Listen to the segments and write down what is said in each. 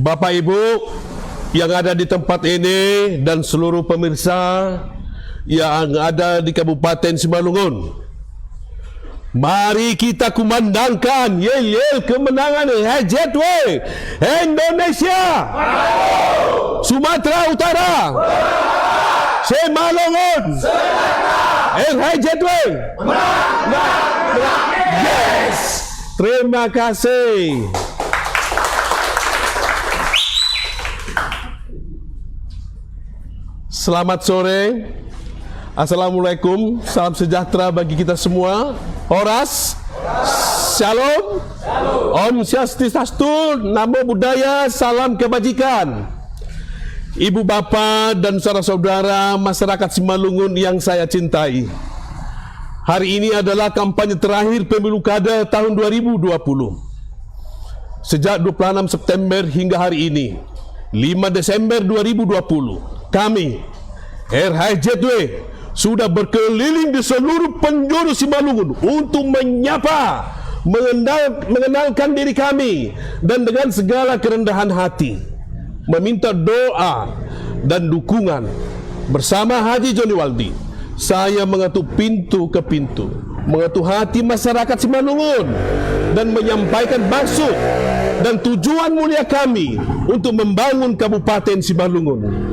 Bapak Ibu yang ada di tempat ini dan seluruh pemirsa yang ada di Kabupaten Simalungun, mari kita kumandangkan yel-yel kemenangan Jetway Indonesia, Sumatera Utara, Simalungun, Jetway. Yes. Terima kasih. Selamat sore. Assalamualaikum. Salam sejahtera bagi kita semua. Horas. Shalom. Om Swastiastu. Namo Buddhaya. Salam kebajikan. Ibu bapak dan saudara-saudara masyarakat Simalungun yang saya cintai, hari ini adalah kampanye terakhir pemilu kada tahun 2020. Sejak 26 September hingga hari ini, 5 Desember 2020, kami, RHJW, sudah berkeliling di seluruh penjuru Simalungun untuk menyapa, mengenalkan diri kami, dan dengan segala kerendahan hati, meminta doa dan dukungan. Bersama Haji Joni Waldi, saya mengetuk pintu ke pintu, mengetuk hati masyarakat Simalungun, dan menyampaikan maksud dan tujuan mulia kami untuk membangun Kabupaten Simalungun.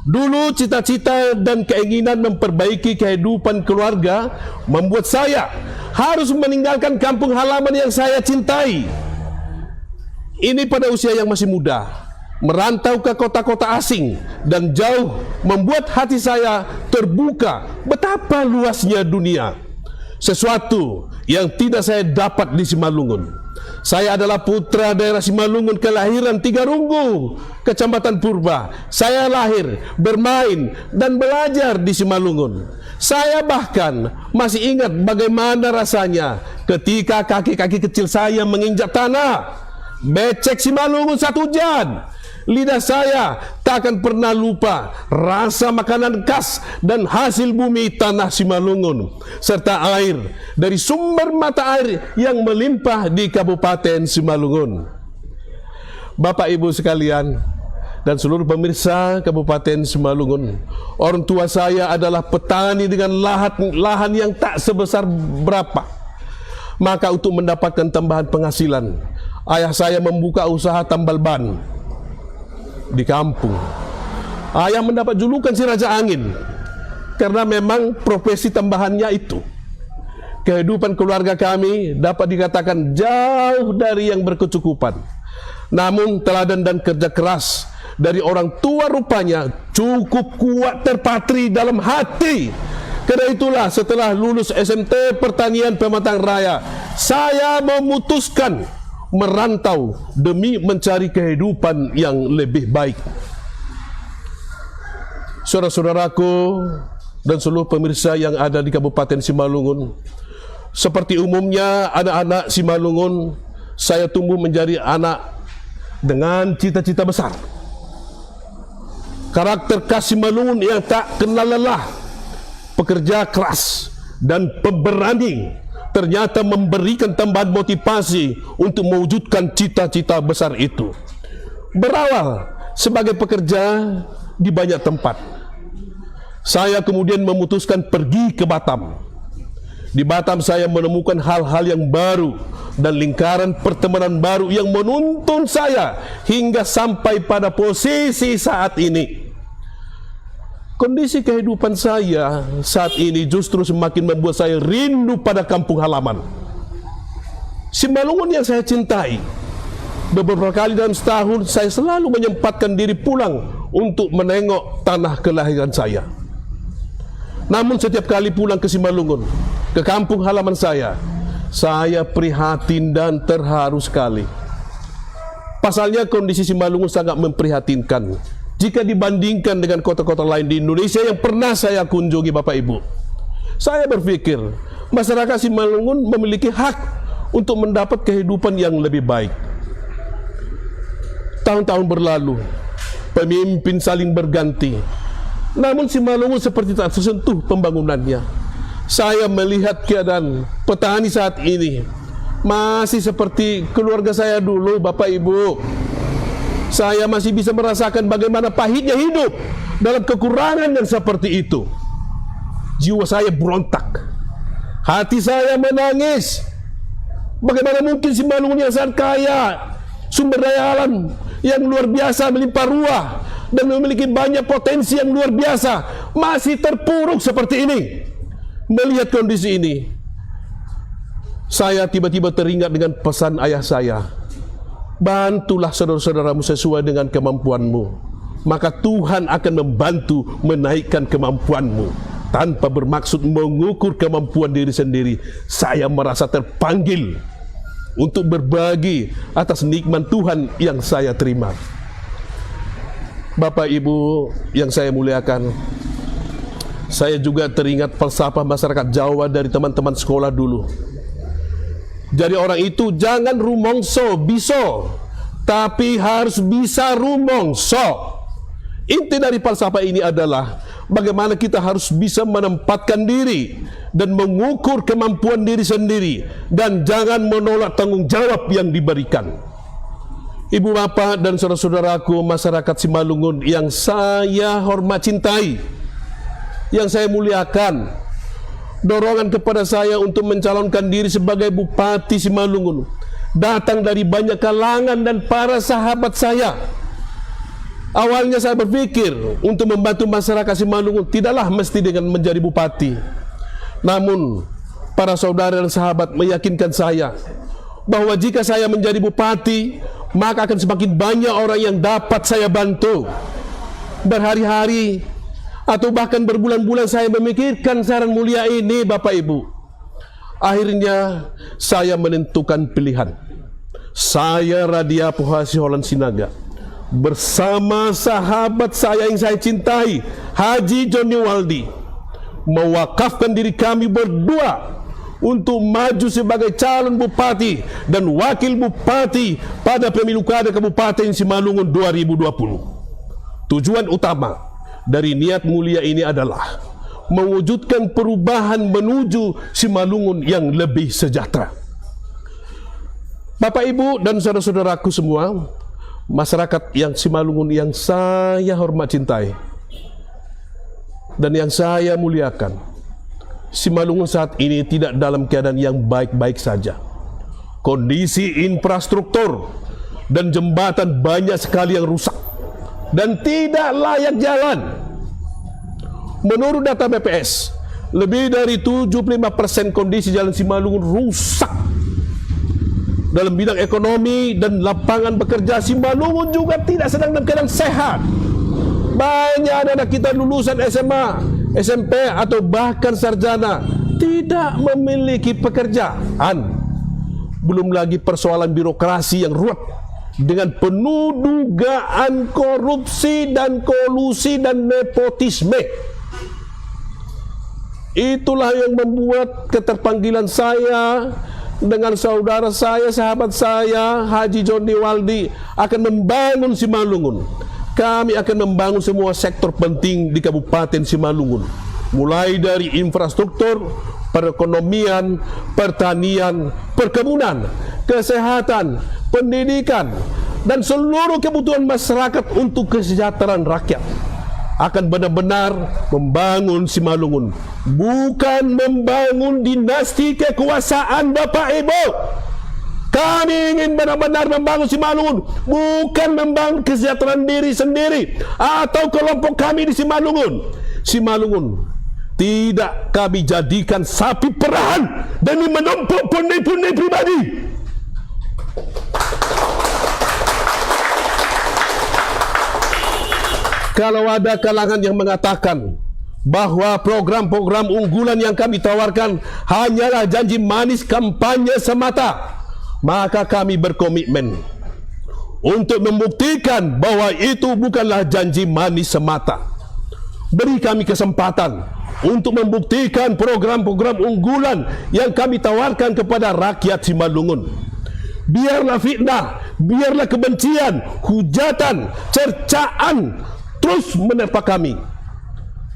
Dulu cita-cita dan keinginan memperbaiki kehidupan keluarga membuat saya harus meninggalkan kampung halaman yang saya cintai. Ini pada usia yang masih muda, merantau ke kota-kota asing dan jauh, membuat hati saya terbuka betapa luasnya dunia. Sesuatu yang tidak saya dapat di Simalungun. Saya adalah putra daerah Simalungun kelahiran Tigarunggu, Kecamatan Purba. Saya lahir, bermain, dan belajar di Simalungun. Saya bahkan masih ingat bagaimana rasanya ketika kaki-kaki kecil saya menginjak tanah. Becek Simalungun saat hujan. Lidah saya tak akan pernah lupa rasa makanan khas dan hasil bumi tanah Simalungun, serta air dari sumber mata air yang melimpah di Kabupaten Simalungun. Bapak Ibu sekalian dan seluruh pemirsa Kabupaten Simalungun, orang tua saya adalah petani dengan lahan yang tak sebesar berapa. Maka untuk mendapatkan tambahan penghasilan, ayah saya membuka usaha tambal ban di kampung. Ayah mendapat julukan si Raja Angin karena memang profesi tambahannya itu. Kehidupan keluarga kami dapat dikatakan jauh dari yang berkecukupan. Namun teladan dan kerja keras dari orang tua rupanya cukup kuat terpatri dalam hati. Karena itulah setelah lulus SMT Pertanian Pematang Raya, saya memutuskan merantau demi mencari kehidupan yang lebih baik. Saudara-saudaraku dan seluruh pemirsa yang ada di Kabupaten Simalungun, seperti umumnya anak-anak Simalungun, saya tumbuh menjadi anak dengan cita-cita besar. Karakter khas Simalungun yang tak kenal lelah, pekerja keras dan pemberani, ternyata memberikan tambahan motivasi untuk mewujudkan cita-cita besar itu. Berawal sebagai pekerja di banyak tempat, saya kemudian memutuskan pergi ke Batam. Di Batam saya menemukan hal-hal yang baru dan lingkaran pertemanan baru yang menuntun saya hingga sampai pada posisi saat ini. Kondisi kehidupan saya saat ini justru semakin membuat saya rindu pada kampung halaman. Simalungun yang saya cintai. Beberapa kali dalam setahun saya selalu menyempatkan diri pulang untuk menengok tanah kelahiran saya. Namun setiap kali pulang ke Simalungun, ke kampung halaman saya prihatin dan terharu sekali. Pasalnya kondisi Simalungun sangat memprihatinkan jika dibandingkan dengan kota-kota lain di Indonesia yang pernah saya kunjungi, Bapak Ibu. Saya berpikir masyarakat Simalungun memiliki hak untuk mendapat kehidupan yang lebih baik. Tahun-tahun berlalu, pemimpin saling berganti, namun Simalungun seperti tak tersentuh pembangunannya. Saya melihat keadaan petani saat ini masih seperti keluarga saya dulu, Bapak Ibu. Saya masih bisa merasakan bagaimana pahitnya hidup dalam kekurangan yang seperti itu. Jiwa saya berontak, hati saya menangis. Bagaimana mungkin Simalungun yang sangat kaya, sumber daya alam yang luar biasa, melimpah ruah, dan memiliki banyak potensi yang luar biasa, masih terpuruk seperti ini. Melihat kondisi ini, saya tiba-tiba teringat dengan pesan ayah saya, bantulah saudara-saudaramu sesuai dengan kemampuanmu, maka Tuhan akan membantu menaikkan kemampuanmu. Tanpa bermaksud mengukur kemampuan diri sendiri, saya merasa terpanggil untuk berbagi atas nikmat Tuhan yang saya terima. Bapak Ibu yang saya muliakan, saya juga teringat falsafah masyarakat Jawa dari teman-teman sekolah dulu. Jadi orang itu jangan rumongso biso, tapi harus bisa rumongso. Inti dari falsafah ini adalah bagaimana kita harus bisa menempatkan diri dan mengukur kemampuan diri sendiri, dan jangan menolak tanggung jawab yang diberikan. Ibu bapak dan saudara-saudaraku masyarakat Simalungun yang saya hormat cintai, yang saya muliakan, dorongan kepada saya untuk mencalonkan diri sebagai Bupati Simalungun datang dari banyak kalangan dan para sahabat saya. Awalnya saya berpikir untuk membantu masyarakat Simalungun tidaklah mesti dengan menjadi bupati. Namun para saudara dan sahabat meyakinkan saya bahwa jika saya menjadi bupati, maka akan semakin banyak orang yang dapat saya bantu. Berhari-hari atau bahkan berbulan-bulan saya memikirkan saran mulia ini, Bapak Ibu. Akhirnya saya menentukan pilihan. Saya Radia Puhasi Holland Sinaga bersama sahabat saya yang saya cintai, Haji Johnny Waldi, mewakafkan diri kami berdua untuk maju sebagai calon bupati dan wakil bupati pada pemilu kada Kabupaten Simalungun 2020. Tujuan utama dari niat mulia ini adalah mewujudkan perubahan menuju Simalungun yang lebih sejahtera. Bapak Ibu dan saudara-saudaraku semua, masyarakat yang Simalungun yang saya hormat cintai dan yang saya muliakan, Simalungun saat ini tidak dalam keadaan yang baik-baik saja. Kondisi infrastruktur dan jembatan banyak sekali yang rusak dan tidak layak jalan. Menurut data BPS, lebih dari 75% kondisi jalan Simalungun rusak. Dalam bidang ekonomi dan lapangan bekerja, Simalungun juga tidak sedang dalam keadaan sehat. Banyak anak kita lulusan SMA, SMP atau bahkan sarjana tidak memiliki pekerjaan. Belum lagi persoalan birokrasi yang ruwet dengan penuh dugaan korupsi dan kolusi dan nepotisme. Itulah yang membuat keterpanggilan saya dengan saudara saya, sahabat saya, Haji Johnny Waldi akan membangun Simalungun. Kami akan membangun semua sektor penting di Kabupaten Simalungun, mulai dari infrastruktur, perekonomian, pertanian, perkebunan, kesehatan, pendidikan, dan seluruh kebutuhan masyarakat untuk kesejahteraan rakyat. Akan benar-benar membangun Simalungun, bukan membangun dinasti kekuasaan, Bapak Ibu. Kami ingin benar-benar membangun Simalungun, bukan membangun kesejahteraan diri sendiri atau kelompok kami di Simalungun. Simalungun tidak kami jadikan sapi perahan demi menumpuk pundi-pundi pribadi. Kalau ada kalangan yang mengatakan bahwa program-program unggulan yang kami tawarkan hanyalah janji manis kampanye semata, maka kami berkomitmen untuk membuktikan bahwa itu bukanlah janji manis semata. Beri kami kesempatan untuk membuktikan program-program unggulan yang kami tawarkan kepada rakyat Simalungun. Biarlah fitnah, biarlah kebencian, hujatan, cercaan terus menerpa kami.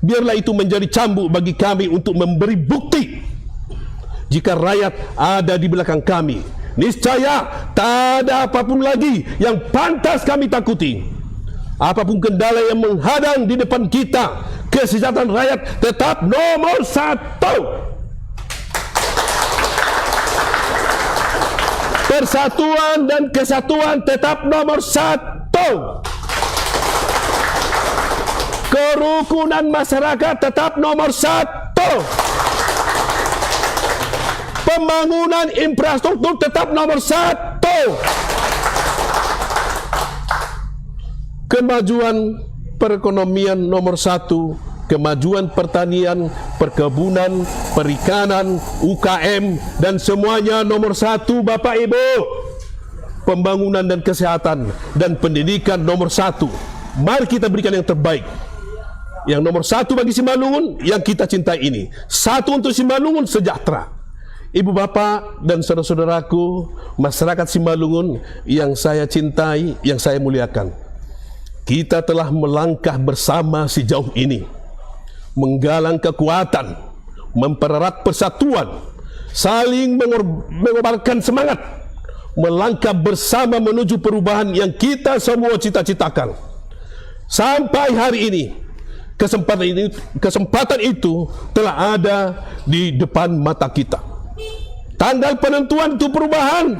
Biarlah itu menjadi cambuk bagi kami untuk memberi bukti jika rakyat ada di belakang kami niscaya tak ada apapun lagi yang pantas kami takuti. Apapun kendala yang menghadang di depan kita, kesejahteraan rakyat tetap nomor satu. Persatuan dan kesatuan tetap nomor satu. Kerukunan masyarakat tetap nomor satu. Pembangunan infrastruktur tetap nomor satu. Kemajuan perekonomian nomor satu, kemajuan pertanian, perkebunan, perikanan, UKM, dan semuanya nomor satu, Bapak Ibu. Pembangunan dan kesehatan dan pendidikan nomor satu. Mari kita berikan yang terbaik. Yang nomor satu bagi Simalungun, yang kita cintai ini. Satu untuk Simalungun sejahtera. Ibu bapak dan saudara-saudaraku, masyarakat Simalungun yang saya cintai, yang saya muliakan. Kita telah melangkah bersama sejauh ini, menggalang kekuatan, mempererat persatuan, saling mengobarkan semangat, melangkah bersama menuju perubahan yang kita semua cita-citakan. Sampai hari ini, kesempatan itu telah ada di depan mata kita. Tanggal penentuan itu perubahan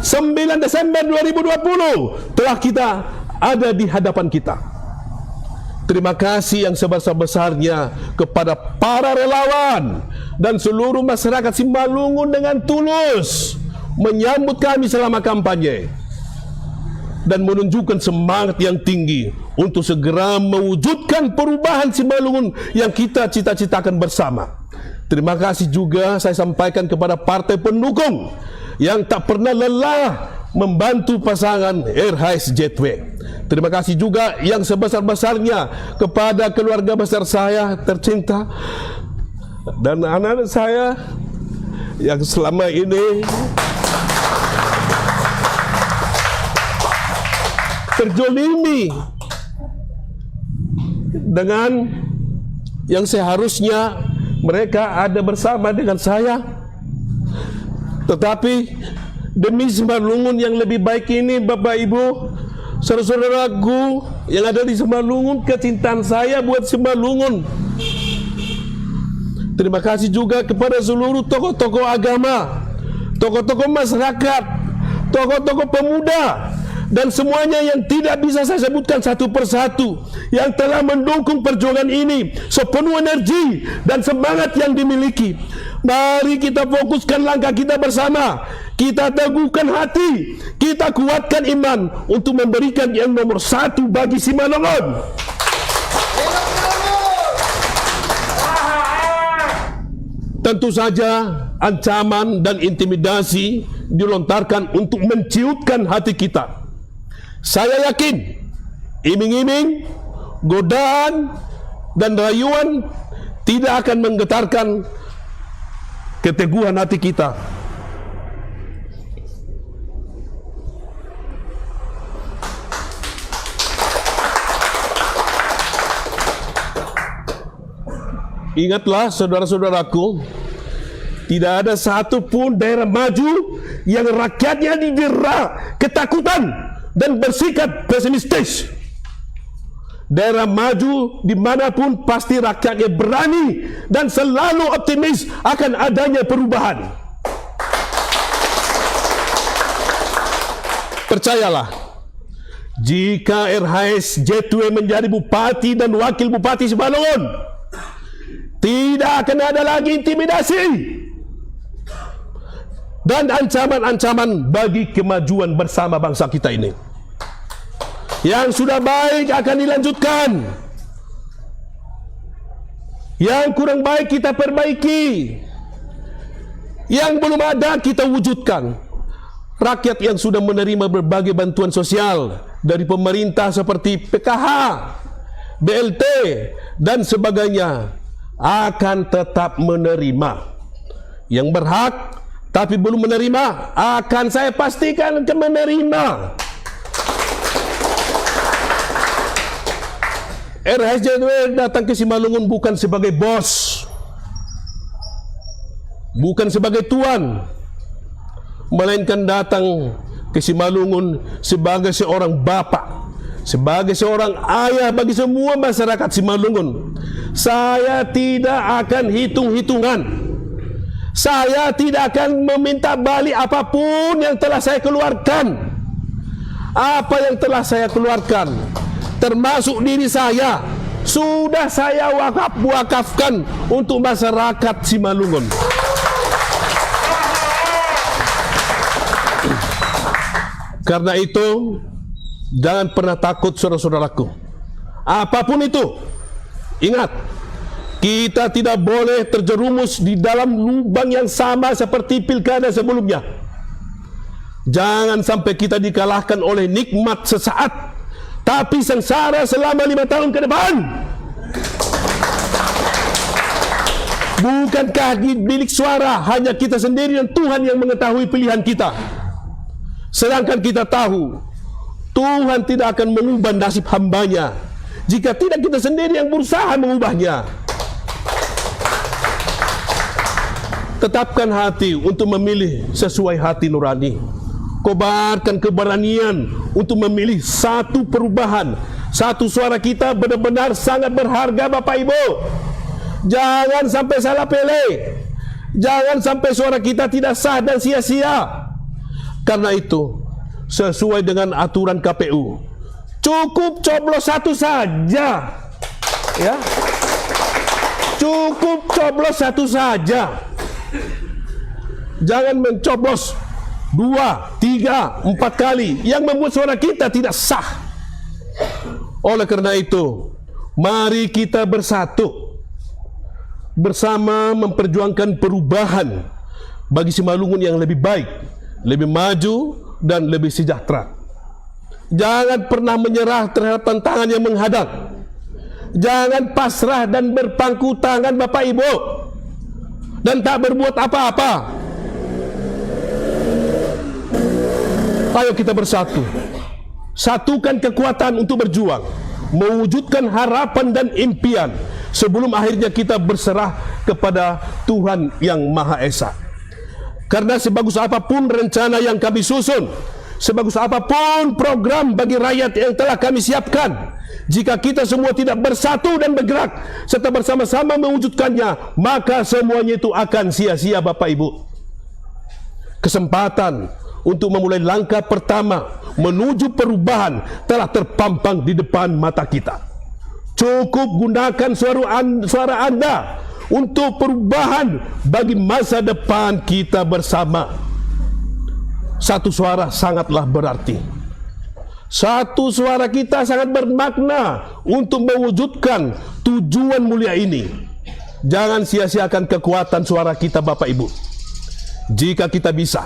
9 Desember 2020 telah kita ada di hadapan kita. Terima kasih yang sebesar-besarnya kepada para relawan dan seluruh masyarakat Simalungun dengan tulus menyambut kami selama kampanye dan menunjukkan semangat yang tinggi untuk segera mewujudkan perubahan Simalungun yang kita cita-citakan bersama. Terima kasih juga saya sampaikan kepada partai pendukung yang tak pernah lelah membantu pasangan RHS Jetway. Terima kasih juga yang sebesar-besarnya kepada keluarga besar saya tercinta dan anak-anak saya yang selama ini terjolimi dengan yang seharusnya mereka ada bersama dengan saya, tetapi demi Simalungun yang lebih baik ini, Bapak Ibu, saudara-saudaraku yang ada di Simalungun, kecintaan saya buat Simalungun. Terima kasih juga kepada seluruh tokoh-tokoh agama, tokoh-tokoh masyarakat, tokoh-tokoh pemuda, dan semuanya yang tidak bisa saya sebutkan satu persatu, yang telah mendukung perjuangan ini sepenuh energi dan semangat yang dimiliki. Mari kita fokuskan langkah kita bersama, kita teguhkan hati, kita kuatkan iman untuk memberikan yang nomor satu bagi Simalungun. Tentu saja ancaman dan intimidasi dilontarkan untuk menciutkan hati kita. Saya yakin iming-iming, godaan, dan rayuan tidak akan menggetarkan keteguhan hati kita. Ingatlah saudara-saudaraku, tidak ada satupun daerah maju yang rakyatnya didera ketakutan dan bersikap pesimistis. Daerah maju dimanapun pasti rakyatnya berani dan selalu optimis akan adanya perubahan. Percayalah, jika RHS Jetway menjadi bupati dan wakil bupati Simalungun, tidak akan ada lagi intimidasi dan ancaman-ancaman bagi kemajuan bersama bangsa kita ini. Yang sudah baik akan dilanjutkan, yang kurang baik kita perbaiki, yang belum ada kita wujudkan. Rakyat yang sudah menerima berbagai bantuan sosial dari pemerintah seperti PKH, BLT, dan sebagainya akan tetap menerima. Yang berhak tapi belum menerima akan saya pastikan akan menerima. RHS Jetway datang ke Simalungun bukan sebagai bos, bukan sebagai tuan, melainkan datang ke Simalungun sebagai seorang bapak, sebagai seorang ayah bagi semua masyarakat Simalungun. Saya tidak akan hitung-hitungan. Saya tidak akan meminta balik apapun yang telah saya keluarkan. Apa yang telah saya keluarkan, termasuk diri saya, sudah saya wakafkan untuk masyarakat Simalungun. Karena itu, jangan pernah takut saudara-saudaraku. Apapun itu, ingat, kita tidak boleh terjerumus di dalam lubang yang sama seperti pilkada sebelumnya. Jangan sampai kita dikalahkan oleh nikmat sesaat, tapi sengsara selama 5 tahun ke depan. Bukankah di bilik suara hanya kita sendiri dan Tuhan yang mengetahui pilihan kita? Sedangkan kita tahu Tuhan tidak akan mengubah nasib hambanya jika tidak kita sendiri yang berusaha mengubahnya. Tetapkan hati untuk memilih sesuai hati nurani. Kobarkan keberanian untuk memilih satu perubahan. Satu suara kita benar-benar sangat berharga, Bapak Ibu. Jangan sampai salah pilih. Jangan sampai suara kita tidak sah dan sia-sia. Karena itu, sesuai dengan aturan KPU, cukup coblos satu saja, ya. Cukup coblos satu saja. Jangan mencoblos 2, 3, 4 kali yang membuat suara kita tidak sah. Oleh karena itu, mari kita bersatu bersama memperjuangkan perubahan bagi Simalungun yang lebih baik, lebih maju dan lebih sejahtera. Jangan pernah menyerah terhadap tantangan yang menghadang. Jangan pasrah dan berpangku tangan, Bapak Ibu, dan tak berbuat apa-apa. Ayo kita bersatu, satukan kekuatan untuk berjuang, mewujudkan harapan dan impian sebelum akhirnya kita berserah kepada Tuhan yang Maha Esa. Karena sebagus apapun rencana yang kami susun, sebagus apapun program bagi rakyat yang telah kami siapkan, jika kita semua tidak bersatu dan bergerak serta bersama-sama mewujudkannya, maka semuanya itu akan sia-sia, Bapak Ibu. Kesempatan untuk memulai langkah pertama menuju perubahan telah terpampang di depan mata kita. Cukup gunakan suara Anda untuk perubahan bagi masa depan kita bersama. Satu suara sangatlah berarti. Satu suara kita sangat bermakna untuk mewujudkan tujuan mulia ini. Jangan sia-siakan kekuatan suara kita, Bapak Ibu. Jika kita bisa,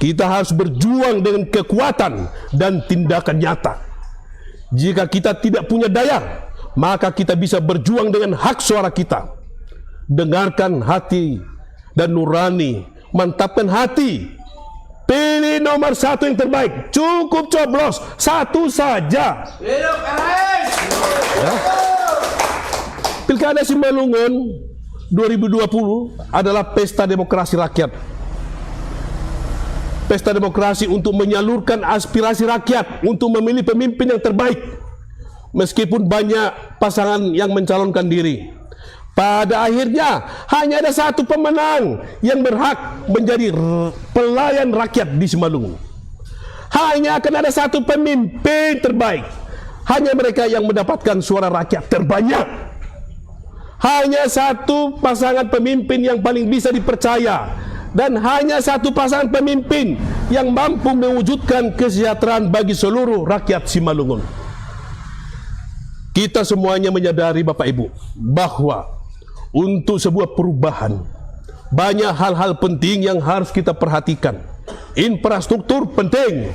kita harus berjuang dengan kekuatan dan tindakan nyata. Jika kita tidak punya daya, maka kita bisa berjuang dengan hak suara kita. Dengarkan hati dan nurani, mantapkan hati. Pilih nomor 1 yang terbaik. Cukup coblos satu saja. Ya. Pilkada Simalungun 2020 adalah pesta demokrasi rakyat. Pesta demokrasi untuk menyalurkan aspirasi rakyat untuk memilih pemimpin yang terbaik. Meskipun banyak pasangan yang mencalonkan diri, pada akhirnya hanya ada satu pemenang yang berhak menjadi pelayan rakyat di Simalungun. Hanya akan ada satu pemimpin terbaik. Hanya mereka yang mendapatkan suara rakyat terbanyak. Hanya satu pasangan pemimpin yang paling bisa dipercaya. Dan hanya satu pasangan pemimpin yang mampu mewujudkan kesejahteraan bagi seluruh rakyat Simalungun. Kita semuanya menyadari, Bapak Ibu, bahwa untuk sebuah perubahan banyak hal-hal penting yang harus kita perhatikan. Infrastruktur penting,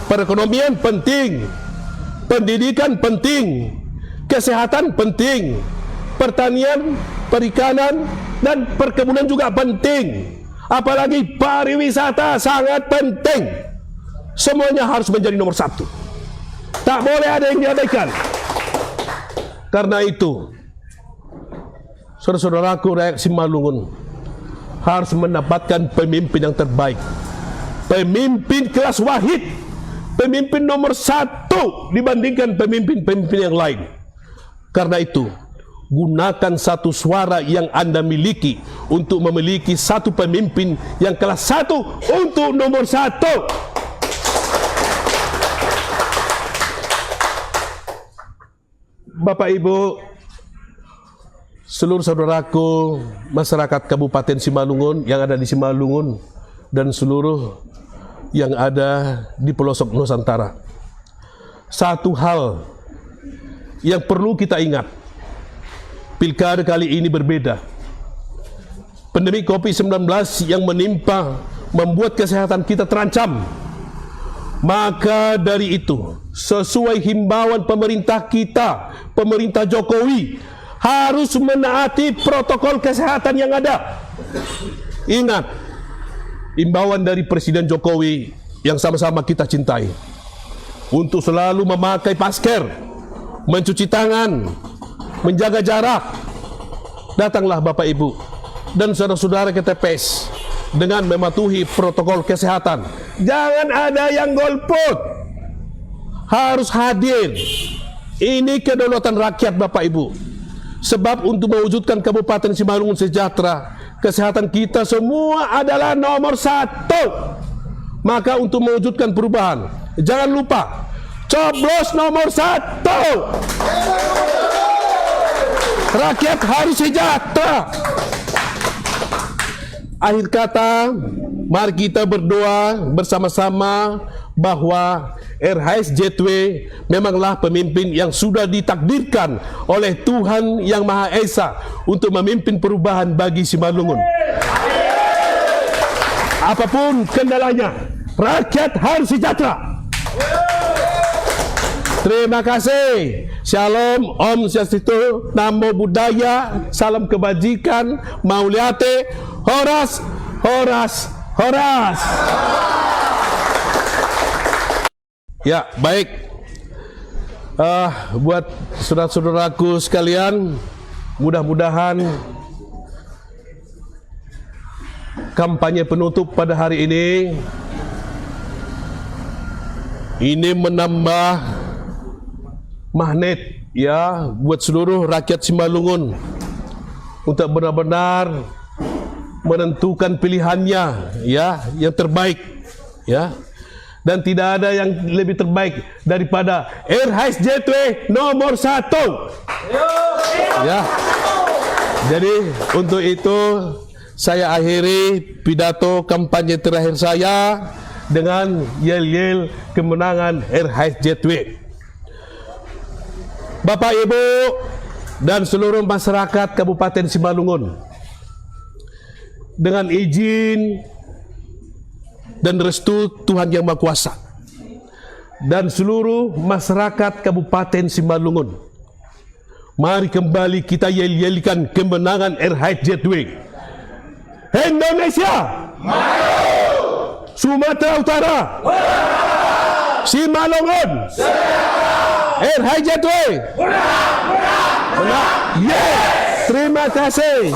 perekonomian penting, pendidikan penting, kesehatan penting, pertanian, perikanan, dan perkebunan juga penting. Apalagi pariwisata sangat penting. Semuanya harus menjadi nomor 1. Tak boleh ada yang diabaikan. Karena itu, saudara-saudaraku rakyat Simalungun, harus mendapatkan pemimpin yang terbaik, pemimpin kelas wahid, pemimpin nomor 1 dibandingkan pemimpin-pemimpin yang lain. Karena itu, gunakan satu suara yang Anda miliki untuk memiliki satu pemimpin yang kelas 1 untuk nomor 1. Bapak Ibu, seluruh saudaraku, masyarakat Kabupaten Simalungun yang ada di Simalungun dan seluruh yang ada di pelosok Nusantara. Satu hal yang perlu kita ingat, pilkada kali ini berbeda. Pandemi COVID-19 yang menimpa membuat kesehatan kita terancam. Maka dari itu, sesuai himbauan pemerintah kita, pemerintah Jokowi, harus menaati protokol kesehatan yang ada. Ingat, himbauan dari Presiden Jokowi yang sama-sama kita cintai, untuk selalu memakai masker, mencuci tangan, menjaga jarak. Datanglah Bapak Ibu dan saudara-saudara ke TPS dengan mematuhi protokol kesehatan. Jangan ada yang golput, harus hadir. Ini kedaulatan rakyat Bapak Ibu. Sebab untuk mewujudkan Kabupaten Simalungun sejahtera, kesehatan kita semua adalah nomor 1. Maka untuk mewujudkan perubahan, jangan lupa coblos nomor 1. Rakyat harus sejahtera. Akhir kata, mari kita berdoa bersama-sama bahwa RHSJTW memanglah pemimpin yang sudah ditakdirkan oleh Tuhan Yang Maha Esa untuk memimpin perubahan bagi Simalungun. Apapun kendalanya, rakyat harus sejahtera. Terima kasih. Shalom, Om Swastiastu, Namo Buddhaya, salam kebajikan, Mauliate, Horas, Horas, Horas. Ya, baik. Buat saudara-saudaraku sekalian, mudah-mudahan kampanye penutup pada hari ini menambah magnet ya buat seluruh rakyat Simalungun untuk benar-benar menentukan pilihannya ya yang terbaik ya, dan tidak ada yang lebih terbaik daripada RHSJTW nomor 1 ya. Jadi untuk itu saya akhiri pidato kampanye terakhir saya dengan yel-yel kemenangan RHSJTW. Bapak Ibu dan seluruh masyarakat Kabupaten Simalungun, dengan izin dan restu Tuhan Yang Maha Kuasa dan seluruh masyarakat Kabupaten Simalungun, mari kembali kita yel-yelkan kemenangan RHSJTW. Indonesia maju! Sumatera Utara Simalungun RHSJTW. Yes! Terima kasih.